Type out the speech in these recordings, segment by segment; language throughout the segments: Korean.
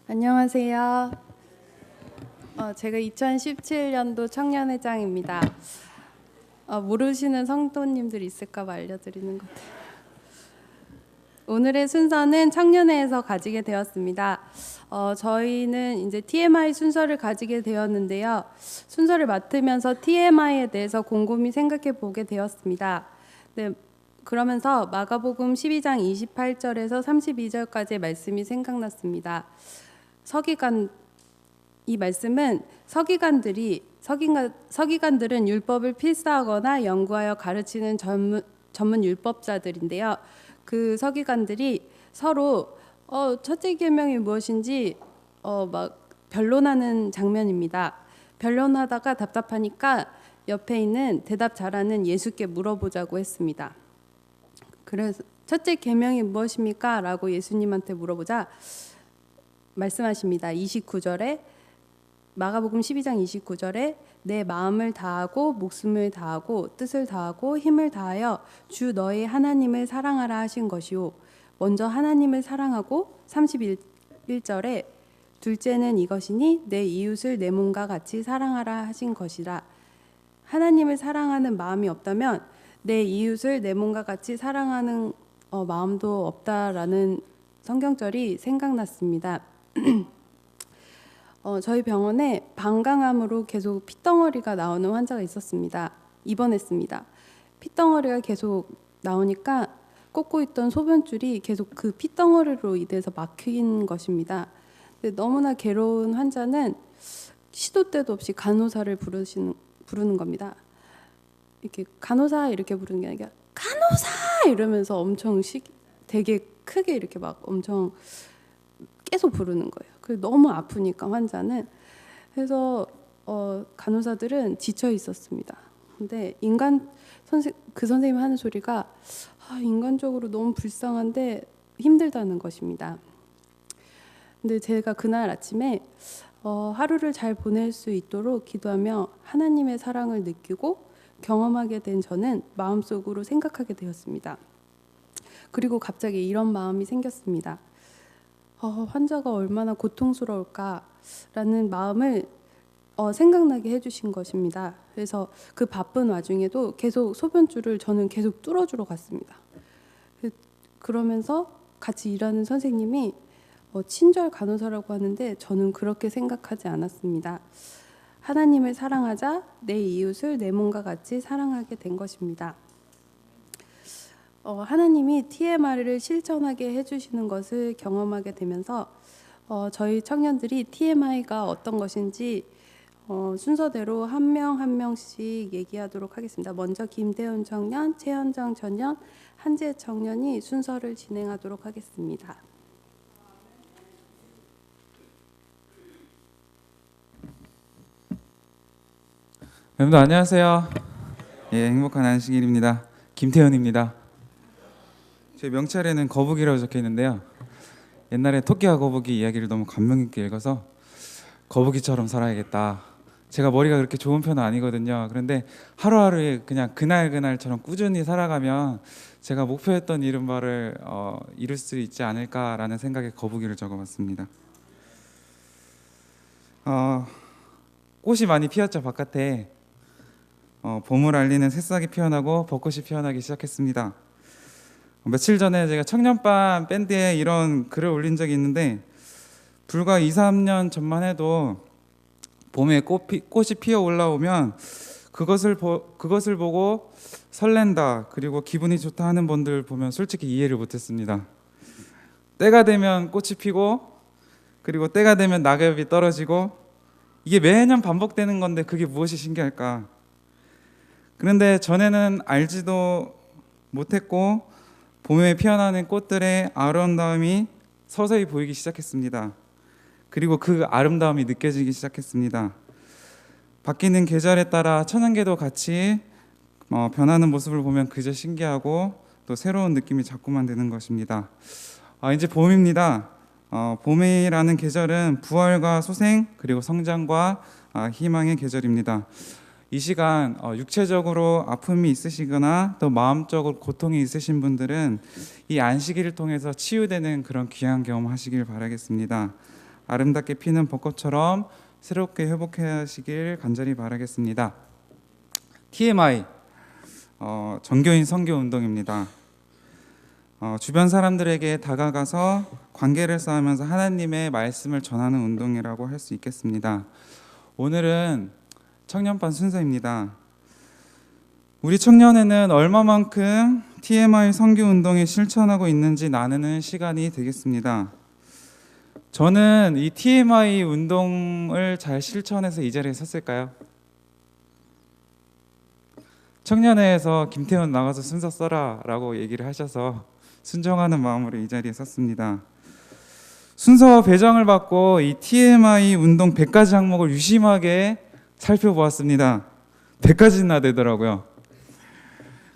안녕하세요. 제가 2017년도 청년회장입니다. 모르시는 성도님들 있을까 봐 알려드리는 것 같아요. 오늘의 순서는 청년회에서 가지게 되었습니다. 저희는 이제 TMI 순서를 가지게 되었는데요. 순서를 맡으면서 TMI에 대해서 곰곰이 생각해 보게 되었습니다. 네, 그러면서 마가복음 12장 28절에서 32절까지의 말씀이 생각났습니다. 이 말씀은 서기관들은 율법을 필사하거나 연구하여 가르치는 전문 율법자들인데요. 그 서기관들이 서로 첫째 계명이 무엇인지 막 변론하는 장면입니다. 변론하다가 답답하니까 옆에 있는 대답 잘하는 예수께 물어보자고 했습니다. 그래서 첫째 계명이 무엇입니까? 라고 예수님한테 물어보자 말씀하십니다. 29절에 마가복음 12장 29절에 내 마음을 다하고 목숨을 다하고 뜻을 다하고 힘을 다하여 주 너의 하나님을 사랑하라 하신 것이요. 먼저 하나님을 사랑하고 31절에 둘째는 이것이니 내 이웃을 내 몸과 같이 사랑하라 하신 것이라. 하나님을 사랑하는 마음이 없다면 내 이웃을 내 몸과 같이 사랑하는 마음도 없다라는 성경절이 생각났습니다. 저희 병원에 방광암으로 계속 피덩어리가 나오는 환자가 있었습니다. 입원했습니다. 피덩어리가 계속 나오니까 꽂고 있던 소변줄이 계속 그 피덩어리로 인해서 막힌 것입니다. 근데 너무나 괴로운 환자는 시도 때도 없이 간호사를 부르는 겁니다. 이렇게 간호사 이렇게 부르는 게 아니라 간호사 이러면서 엄청 되게 크게 이렇게 막 엄청 계속 부르는 거예요. 너무 아프니까 환자는. 그래서 간호사들은 지쳐 있었습니다. 근데 그 선생님이 하는 소리가 인간적으로 너무 불쌍한데 힘들다는 것입니다. 근데 제가 그날 아침에 하루를 잘 보낼 수 있도록 기도하며 하나님의 사랑을 느끼고 경험하게 된 저는 마음속으로 생각하게 되었습니다. 그리고 갑자기 이런 마음이 생겼습니다. 환자가 얼마나 고통스러울까라는 마음을 생각나게 해주신 것입니다. 그래서 그 바쁜 와중에도 계속 소변줄을 저는 계속 뚫어주러 갔습니다. 그러면서 같이 일하는 선생님이 친절 간호사라고 하는데 저는 그렇게 생각하지 않았습니다. 하나님을 사랑하자 내 이웃을 내 몸과 같이 사랑하게 된 것입니다. 하나님이 TMI를 실천하게 해주시는 것을 경험하게 되면서 저희 청년들이 TMI가 어떤 것인지 순서대로 한 명 한 명씩 얘기하도록 하겠습니다. 먼저 김대훈 청년, 최현정 청년, 한재 청년이 순서를 진행하도록 하겠습니다. 여러분들 안녕하세요. 행복한 안식일입니다. 김태현입니다. 제 명찰에는 거북이라고 적혀 있는데요. 옛날에 토끼와 거북이 이야기를 너무 감명 있게 읽어서 거북이처럼 살아야겠다. 제가 머리가 그렇게 좋은 편은 아니거든요. 그런데 하루하루에 그냥 그날처럼 꾸준히 살아가면 제가 목표했던 이룬 바를 이룰 수 있지 않을까라는 생각에 거북이를 적어봤습니다. 꽃이 많이 피었죠. 바깥에 봄을 알리는 새싹이 피어나고 벚꽃이 피어나기 시작했습니다. 며칠 전에 제가 청년반 밴드에 이런 글을 올린 적이 있는데 불과 2, 3년 전만 해도 봄에 꽃이 피어 올라오면 그것을 보고 설렌다 그리고 기분이 좋다 하는 분들 보면 솔직히 이해를 못했습니다. 때가 되면 꽃이 피고 그리고 때가 되면 낙엽이 떨어지고 이게 매년 반복되는 건데 그게 무엇이 신기할까? 그런데 전에는 알지도 못했고 봄에 피어나는 꽃들의 아름다움이 서서히 보이기 시작했습니다. 그리고 그 아름다움이 느껴지기 시작했습니다. 바뀌는 계절에 따라 천연계도 같이 변하는 모습을 보면 그저 신기하고 또 새로운 느낌이 자꾸만 드는 것입니다. 이제 봄입니다. 봄이라는 계절은 부활과 소생 그리고 성장과 희망의 계절입니다. 이 시간 육체적으로 아픔이 있으시거나 또 마음적으로 고통이 있으신 분들은 이 안식일을 통해서 치유되는 그런 귀한 경험 하시길 바라겠습니다. 아름답게 피는 벚꽃처럼 새롭게 회복하시길 간절히 바라겠습니다. TMI 정교인 선교 운동입니다. 주변 사람들에게 다가가서 관계를 쌓으면서 하나님의 말씀을 전하는 운동이라고 할 수 있겠습니다. 오늘은 청년반 순서입니다. 우리 청년회는 얼마만큼 TMI 선교 운동에 실천하고 있는지 나누는 시간이 되겠습니다. 저는 이 TMI 운동을 잘 실천해서 이 자리에 섰을까요? 청년회에서 김태훈 나가서 순서 써라 라고 얘기를 하셔서 순종하는 마음으로 이 자리에 섰습니다. 순서 배정을 받고 이 TMI 운동 100가지 항목을 유심하게 살펴보았습니다. 100가지나 되더라고요.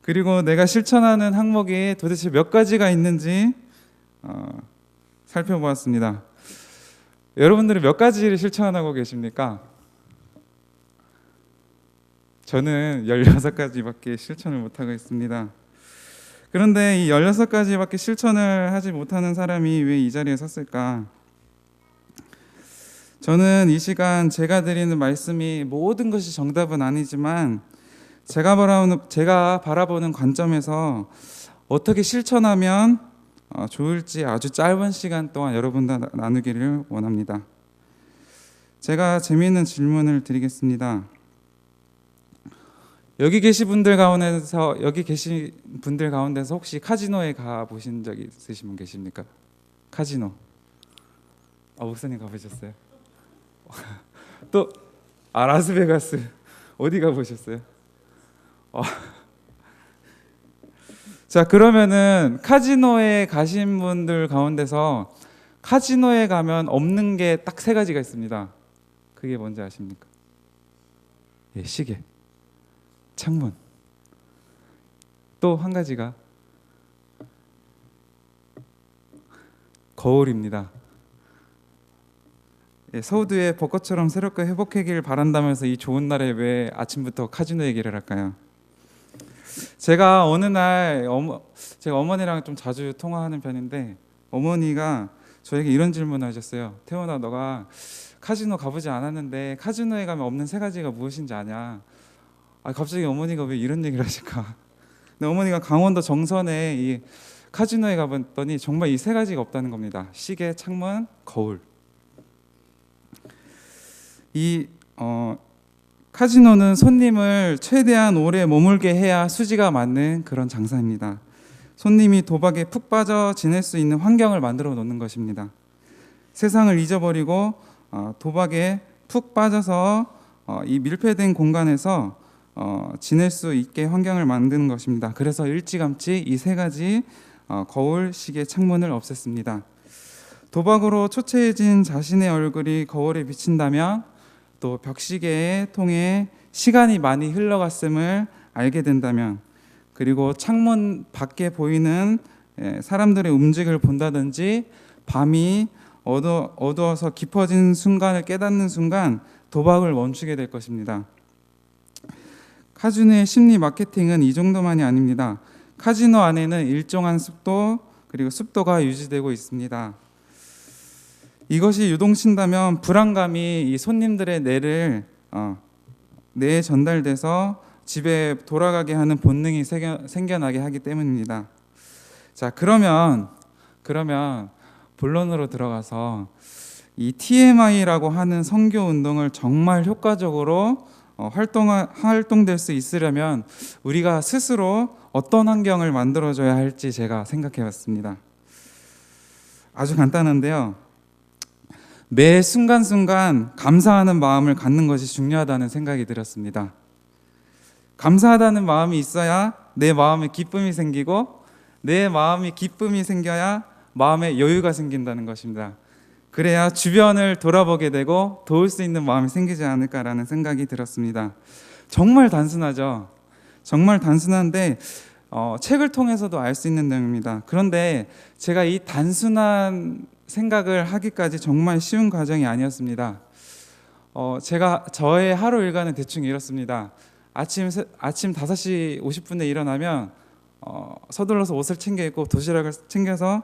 그리고 내가 실천하는 항목이 도대체 몇 가지가 있는지 살펴보았습니다. 여러분들은 몇 가지를 실천하고 계십니까? 저는 16가지밖에 실천을 못하고 있습니다. 그런데 이 16가지밖에 실천을 하지 못하는 사람이 왜 이 자리에 섰을까? 저는 이 시간 제가 드리는 말씀이 모든 것이 정답은 아니지만 제가 바라보는 관점에서 어떻게 실천하면 좋을지 아주 짧은 시간 동안 여러분과 나누기를 원합니다. 제가 재미있는 질문을 드리겠습니다. 여기 계신 분들 가운데서 혹시 카지노에 가 보신 적이 있으신 분 계십니까? 카지노. 목사님 가보셨어요? 또 라스베가스 어디 가보셨어요? 자, 그러면은 카지노에 가신 분들 가운데서 카지노에 가면 없는 게 딱 3가지가 있습니다. 그게 뭔지 아십니까? 예, 시계, 창문. 또 한 가지가 거울입니다. 예, 서우드의 벚꽃처럼 새롭게 회복하길 바란다면서 이 좋은 날에 왜 아침부터 카지노 얘기를 할까요? 제가 어느 날 제가 어머니랑 좀 자주 통화하는 편인데 어머니가 저에게 이런 질문을 하셨어요. 태훈아, 너가 카지노 가보지 않았는데 카지노에 가면 없는 3가지가 무엇인지 아냐? 갑자기 어머니가 왜 이런 얘기를 하실까? 근데 어머니가 강원도 정선에 이 카지노에 가봤더니 정말 이 3가지가 없다는 겁니다. 시계, 창문, 거울. 이 카지노는 손님을 최대한 오래 머물게 해야 수지가 맞는 그런 장사입니다. 손님이 도박에 푹 빠져 지낼 수 있는 환경을 만들어 놓는 것입니다. 세상을 잊어버리고 도박에 푹 빠져서 이 밀폐된 공간에서 지낼 수 있게 환경을 만드는 것입니다. 그래서 일찌감치 이 3가지 거울, 시계, 창문을 없앴습니다. 도박으로 초췌해진 자신의 얼굴이 거울에 비친다면 또 벽시계에 통해 시간이 많이 흘러갔음을 알게 된다면 그리고 창문 밖에 보이는 사람들의 움직임을 본다든지 밤이 어두워서 깊어진 순간을 깨닫는 순간 도박을 멈추게 될 것입니다. 카지노의 심리 마케팅은 이 정도만이 아닙니다. 카지노 안에는 일정한 습도 그리고 습도가 유지되고 있습니다. 이것이 유동친다면 불안감이 이 손님들의 뇌에 전달돼서 집에 돌아가게 하는 본능이 생겨나게 하기 때문입니다. 자, 그러면 본론으로 들어가서 이 TMI라고 하는 선교 운동을 정말 효과적으로 활동될 수 있으려면 우리가 스스로 어떤 환경을 만들어줘야 할지 제가 생각해봤습니다. 아주 간단한데요. 매 순간순간 감사하는 마음을 갖는 것이 중요하다는 생각이 들었습니다. 감사하다는 마음이 있어야 내 마음에 기쁨이 생기고 내 마음이 기쁨이 생겨야 마음에 여유가 생긴다는 것입니다. 그래야 주변을 돌아보게 되고 도울 수 있는 마음이 생기지 않을까라는 생각이 들었습니다. 정말 단순하죠. 정말 단순한데 책을 통해서도 알 수 있는 내용입니다. 그런데 제가 이 단순한 생각을 하기까지 정말 쉬운 과정이 아니었습니다. 제가 저의 하루 일과는 대충 이렇습니다. 아침 5시 50분에 일어나면 서둘러서 옷을 챙겨 입고 도시락을 챙겨서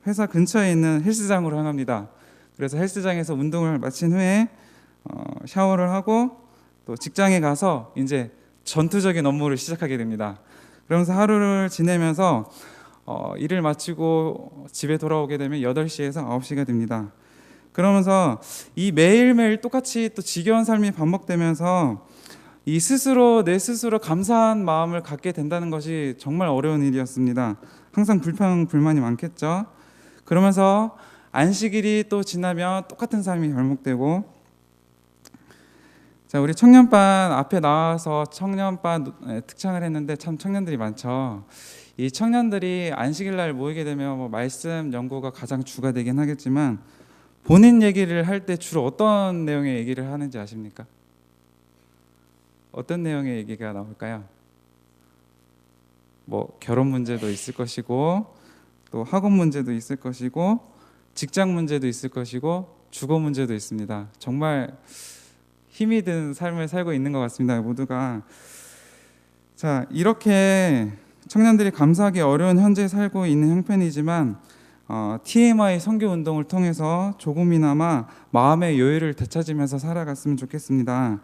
회사 근처에 있는 헬스장으로 향합니다. 그래서 헬스장에서 운동을 마친 후에 샤워를 하고 또 직장에 가서 이제 전투적인 업무를 시작하게 됩니다. 그러면서 하루를 지내면서 일을 마치고 집에 돌아오게 되면 8시에서 9시가 됩니다. 그러면서 이 매일매일 똑같이 또 지겨운 삶이 반복되면서 이 스스로 내 스스로 감사한 마음을 갖게 된다는 것이 정말 어려운 일이었습니다. 항상 불평불만이 많겠죠. 그러면서 안식일이 또 지나면 똑같은 삶이 반복되고, 자, 우리 청년반 앞에 나와서 청년반 특창을 했는데 참 청년들이 많죠. 이 청년들이 안식일 날 모이게 되면 뭐 말씀 연구가 가장 주가 되긴 하겠지만 본인 얘기를 할 때 주로 어떤 내용의 얘기를 하는지 아십니까? 어떤 내용의 얘기가 나올까요? 뭐 결혼 문제도 있을 것이고 또 학업 문제도 있을 것이고 직장 문제도 있을 것이고 주거 문제도 있습니다. 정말 힘이 든 삶을 살고 있는 것 같습니다. 모두가. 자, 이렇게 청년들이 감사하기 어려운 현재에 살고 있는 형편이지만 TMI 선교 운동을 통해서 조금이나마 마음의 여유를 되찾으면서 살아갔으면 좋겠습니다.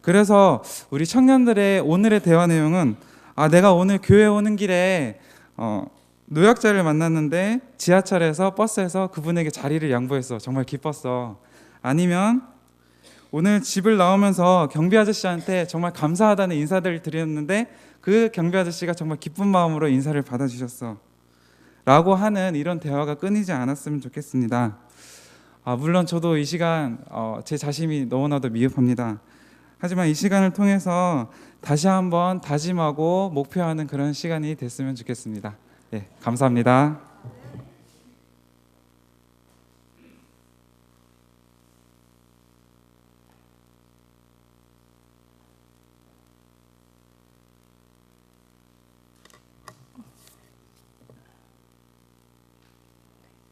그래서 우리 청년들의 오늘의 대화 내용은 내가 오늘 교회 오는 길에 노약자를 만났는데 지하철에서 버스에서 그분에게 자리를 양보했어. 정말 기뻤어. 아니면 오늘 집을 나오면서 경비 아저씨한테 정말 감사하다는 인사를 드렸는데 그 경비 아저씨가 정말 기쁜 마음으로 인사를 받아주셨어 라고 하는 이런 대화가 끊이지 않았으면 좋겠습니다. 물론 저도 이 시간 제 자신이 너무나도 미흡합니다. 하지만 이 시간을 통해서 다시 한번 다짐하고 목표하는 그런 시간이 됐으면 좋겠습니다. 네, 감사합니다.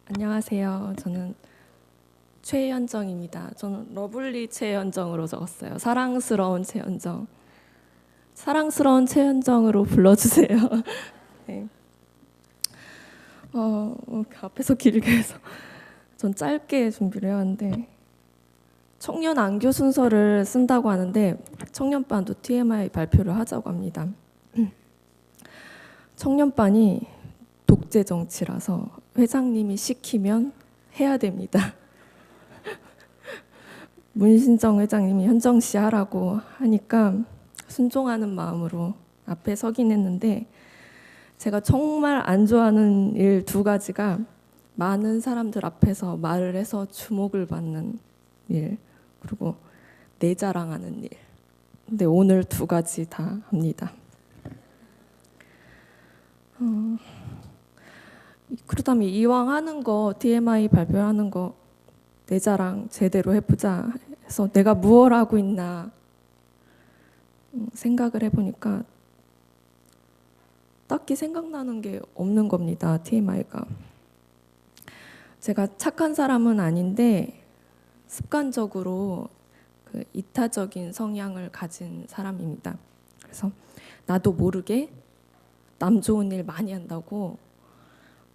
안녕하세요. 저는 최현정입니다. 저는 러블리 최현정으로 적었어요. 사랑스러운 최현정. 사랑스러운 최현정으로 불러주세요. 네. 앞에서 길게 해서 전 짧게 준비를 해왔는데 청년 안교 순서를 쓴다고 하는데 청년반도 TMI 발표를 하자고 합니다. 청년반이 독재 정치라서 회장님이 시키면 해야 됩니다. 문신정 회장님이 현정 씨 하라고 하니까 순종하는 마음으로 앞에 서긴 했는데 제가 정말 안 좋아하는 일 2가지가 많은 사람들 앞에서 말을 해서 주목을 받는 일 그리고 내 자랑하는 일. 근데 오늘 2가지 다 합니다. 그렇다면 이왕 하는 거 TMI 발표하는 거 내 자랑 제대로 해보자 해서 내가 무엇 하고 있나 생각을 해보니까 딱히 생각나는 게 없는 겁니다. TMI가. 제가 착한 사람은 아닌데 습관적으로 그 이타적인 성향을 가진 사람입니다. 그래서 나도 모르게 남 좋은 일 많이 한다고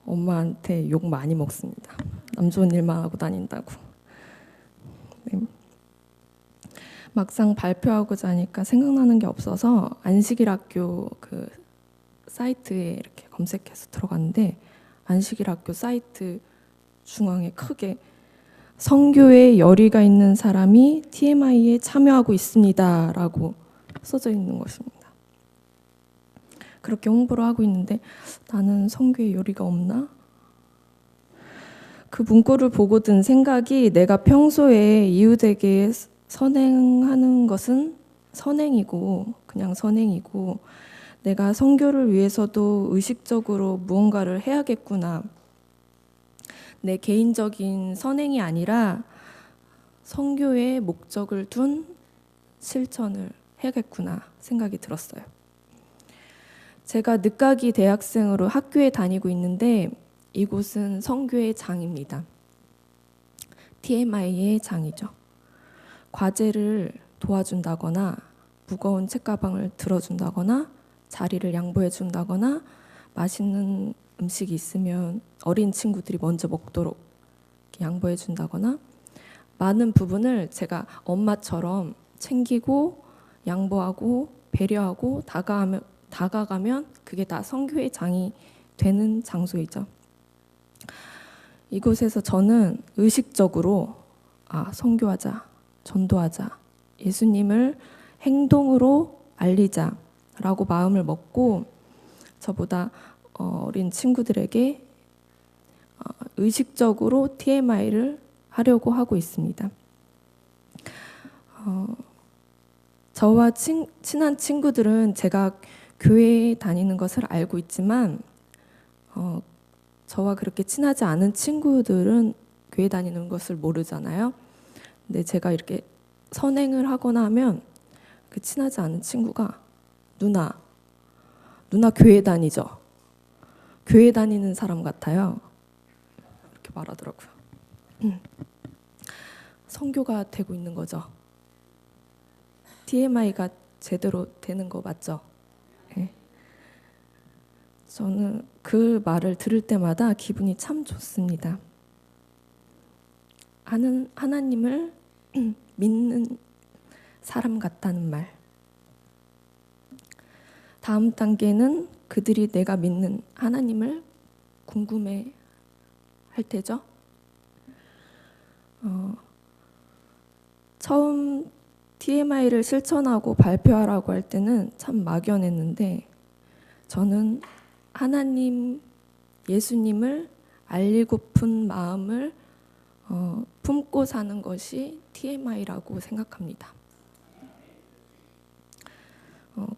엄마한테 욕 많이 먹습니다. 남 좋은 일만 하고 다닌다고. 네. 막상 발표하고자 하니까 생각나는 게 없어서 안식일 학교 그 사이트에 이렇게 검색해서 들어갔는데 안식일 학교 사이트 중앙에 크게 선교에 열의가 있는 사람이 TMI에 참여하고 있습니다 라고 써져 있는 것입니다. 그렇게 홍보를 하고 있는데 나는 선교에 열의가 없나? 그 문구를 보고 든 생각이 내가 평소에 이웃에게 선행하는 것은 선행이고 그냥 선행이고 내가 선교를 위해서도 의식적으로 무언가를 해야겠구나. 내 개인적인 선행이 아니라 선교의 목적을 둔 실천을 해야겠구나 생각이 들었어요. 제가 늦가기 대학생으로 학교에 다니고 있는데 이곳은 선교의 장입니다. TMI의 장이죠. 과제를 도와준다거나 무거운 책가방을 들어준다거나 자리를 양보해 준다거나 맛있는 음식이 있으면 어린 친구들이 먼저 먹도록 양보해 준다거나 많은 부분을 제가 엄마처럼 챙기고 양보하고 배려하고 다가가면 그게 다 선교의 장이 되는 장소이죠. 이곳에서 저는 의식적으로 선교하자, 전도하자, 예수님을 행동으로 알리자라고 마음을 먹고 저보다 어린 친구들에게 의식적으로 TMI를 하려고 하고 있습니다. 저와 친한 친구들은 제가 교회에 다니는 것을 알고 있지만 저와 그렇게 친하지 않은 친구들은 교회 다니는 것을 모르잖아요. 근데 제가 이렇게 선행을 하거나 하면 그 친하지 않은 친구가 누나 교회 다니죠? 교회 다니는 사람 같아요. 이렇게 말하더라고요. 선교가 되고 있는 거죠. TMI가 제대로 되는 거 맞죠? 네. 저는 그 말을 들을 때마다 기분이 참 좋습니다. 하나님을 믿는 사람 같다는 말. 다음 단계는 그들이 내가 믿는 하나님을 궁금해 할 테죠. 처음 TMI를 실천하고 발표하라고 할 때는 참 막연했는데 저는 하나님, 예수님을 알리고픈 마음을 품고 사는 것이 TMI라고 생각합니다.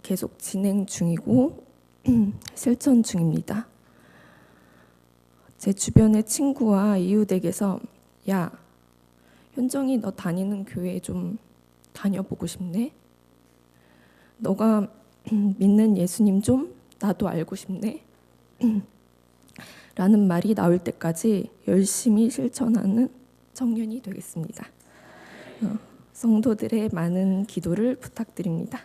계속 진행 중이고 실천 중입니다. 제 주변의 친구와 이웃에게서 야, 현정이 너 다니는 교회에 좀 다녀보고 싶네? 너가 믿는 예수님 좀 나도 알고 싶네? 라는 말이 나올 때까지 열심히 실천하는 청년이 되겠습니다. 성도들의 많은 기도를 부탁드립니다.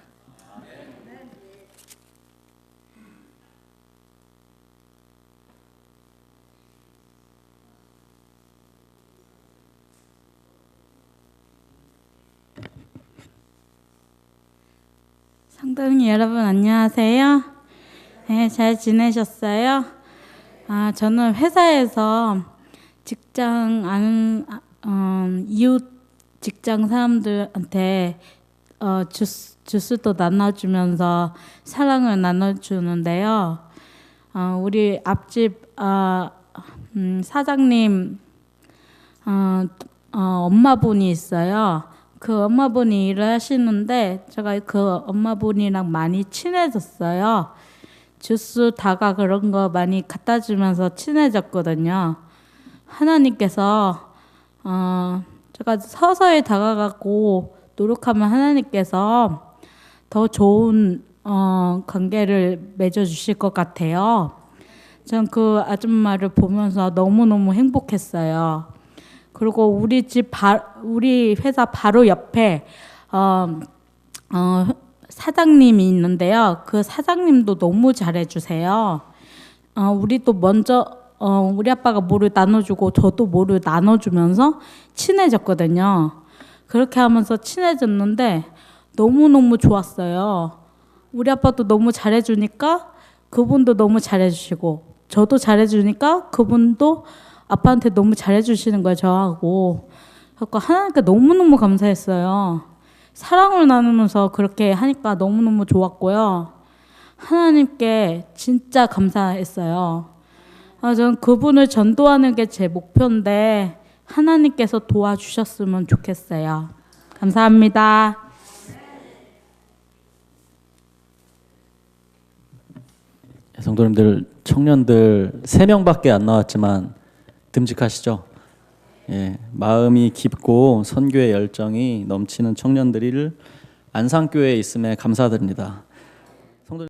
성도님 여러분 안녕하세요. 네, 잘 지내셨어요? 저는 회사에서 이웃 직장 사람들한테 주스도 나눠주면서 사랑을 나눠주는데요. 우리 앞집 사장님 엄마분이 있어요. 그 엄마분이 일을 하시는데 제가 그 엄마분이랑 많이 친해졌어요. 주스 다가 그런 거 많이 갖다 주면서 친해졌거든요. 하나님께서 제가 서서히 다가가고 노력하면 하나님께서 더 좋은 관계를 맺어주실 것 같아요. 전 그 아줌마를 보면서 너무너무 행복했어요. 그리고 우리 회사 바로 옆에 사장님이 있는데요. 그 사장님도 너무 잘해주세요. 우리도 먼저 우리 아빠가 뭐를 나눠주고 저도 뭐를 나눠주면서 친해졌거든요. 그렇게 하면서 친해졌는데 너무너무 좋았어요. 우리 아빠도 너무 잘해주니까 그분도 너무 잘해주시고 저도 잘해주니까 그분도 아빠한테 너무 잘해주시는 거예요, 저하고. 그래서 하나님께 너무너무 감사했어요. 사랑을 나누면서 그렇게 하니까 너무너무 좋았고요. 하나님께 진짜 감사했어요. 저는 그분을 전도하는 게 제 목표인데 하나님께서 도와주셨으면 좋겠어요. 감사합니다. 성도님들, 청년들 3명밖에 안 나왔지만 듬직하시죠? 예, 마음이 깊고 선교의 열정이 넘치는 청년들을 안산교회에 있음에 감사드립니다. 성도